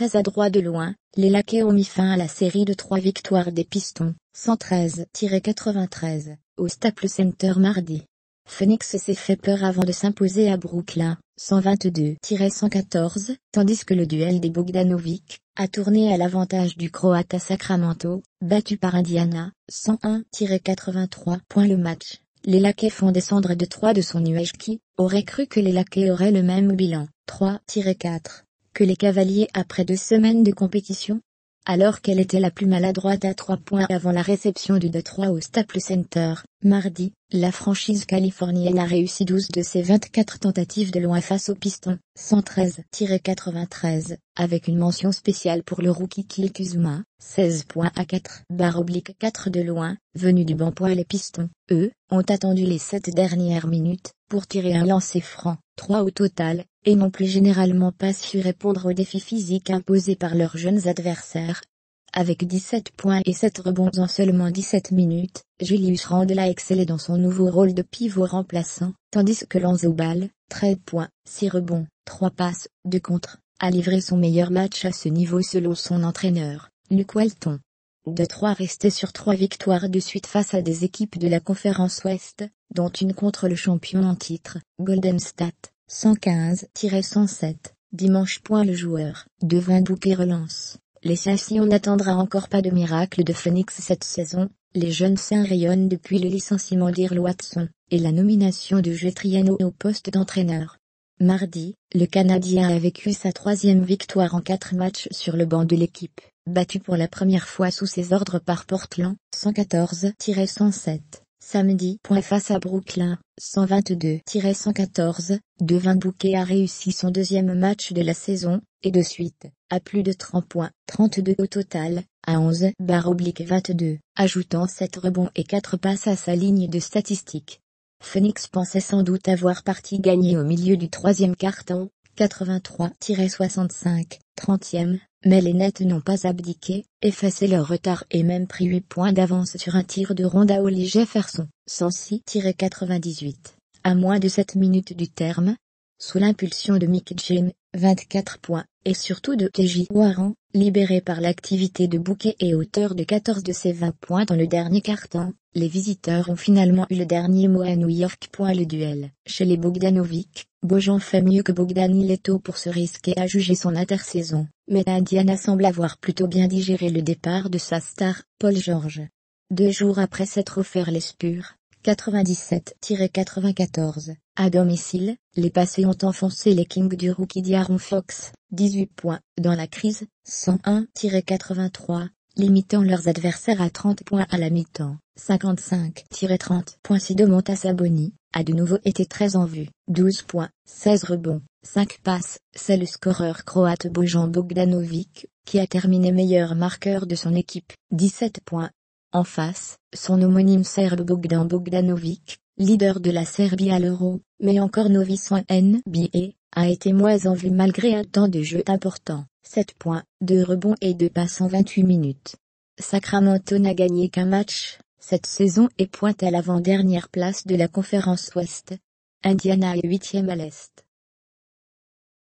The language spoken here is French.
très adroit de loin, les Lakers ont mis fin à la série de 3 victoires des Pistons, 113-93, au Staples Center mardi. Phoenix s'est fait peur avant de s'imposer à Brooklyn, 122-114, tandis que le duel des Bogdanovic a tourné à l'avantage du Croate à Sacramento, battu par Indiana, 101-83. Le match. Les Lakers font descendre de 3 de son nuage. Qui aurait cru que les Lakers auraient le même bilan, 3-4, que les Cavaliers après 2 semaines de compétition? Alors qu'elle était la plus maladroite à 3 points avant la réception du Detroit au Staples Center, mardi, la franchise californienne a réussi 12 de ses 24 tentatives de loin face aux Pistons, 113-93, avec une mention spéciale pour le rookie Kyle Kuzma, 16 points à 4/4 de loin, venu du banc. Les Pistons, eux, ont attendu les 7 dernières minutes, pour tirer un lancer franc, 3 au total, et n'ont plus généralement pas su répondre aux défis physiques imposés par leurs jeunes adversaires. Avec 17 points et 7 rebonds en seulement 17 minutes, Julius Randle a excellé dans son nouveau rôle de pivot remplaçant, tandis que Lonzo Ball, 13 points, 6 rebonds, 3 passes, 2 contres, a livré son meilleur match à ce niveau selon son entraîneur, Luke Walton. Detroit restait sur 3 victoires de suite face à des équipes de la conférence Ouest, dont une contre le champion en titre, Golden State, 115-107, dimanche. Le joueur, Devin Booker relance. Les Saints. On n'attendra encore pas de miracle de Phoenix cette saison, les jeunes Saints rayonnent depuis le licenciement d'Earl Watson, et la nomination de Joe Triano au poste d'entraîneur. Mardi, le Canadien a vécu sa 3e victoire en 4 matchs sur le banc de l'équipe, battu pour la première fois sous ses ordres par Portland, 114-107. Samedi, face à Brooklyn, 122-114, Devin Booker a réussi son 2e match de la saison, et de suite, à plus de 30 points, 32 au total, à 11/22, ajoutant 7 rebonds et 4 passes à sa ligne de statistiques. Phoenix pensait sans doute avoir partie gagnée au milieu du 3e quart-temps, 83-65, 30e, mais les Nets n'ont pas abdiqué, effacé leur retard et même pris 8 points d'avance sur un tir de Ronda Holly Jefferson, 106-98, à moins de 7 minutes du terme. Sous l'impulsion de Mick James, 24 points, et surtout de TJ Warren, libéré par l'activité de Booker et auteur de 14 de ses 20 points dans le dernier quart-temps, les visiteurs ont finalement eu le dernier mot à New York. Le duel. Chez les Bogdanovic, Bojan fait mieux que Bogdan. Il est tôt pour se risquer à juger son intersaison, mais Indiana semble avoir plutôt bien digéré le départ de sa star, Paul George. 2 jours après s'être offert les Spurs, 97-94, à domicile, les Pacers ont enfoncé les Kings du rookie De'Aaron Fox, 18 points, dans la crise, 101-83, limitant leurs adversaires à 30 points à la mi-temps, 55-30. Domantas Sabonis a de nouveau été très en vue, 12 points, 16 rebonds, 5 passes, c'est le scoreur croate Bojan Bogdanovic, qui a terminé meilleur marqueur de son équipe, 17 points. En face, son homonyme serbe Bogdan Bogdanovic, leader de la Serbie à l'Euro, mais encore novice en NBA, a été moins en vue malgré un temps de jeu important, 7 points, 2 rebonds et 2 passes en 28 minutes. Sacramento n'a gagné qu'un match cette saison et pointe à l'avant-dernière place de la conférence Ouest. Indiana est 8e à l'Est.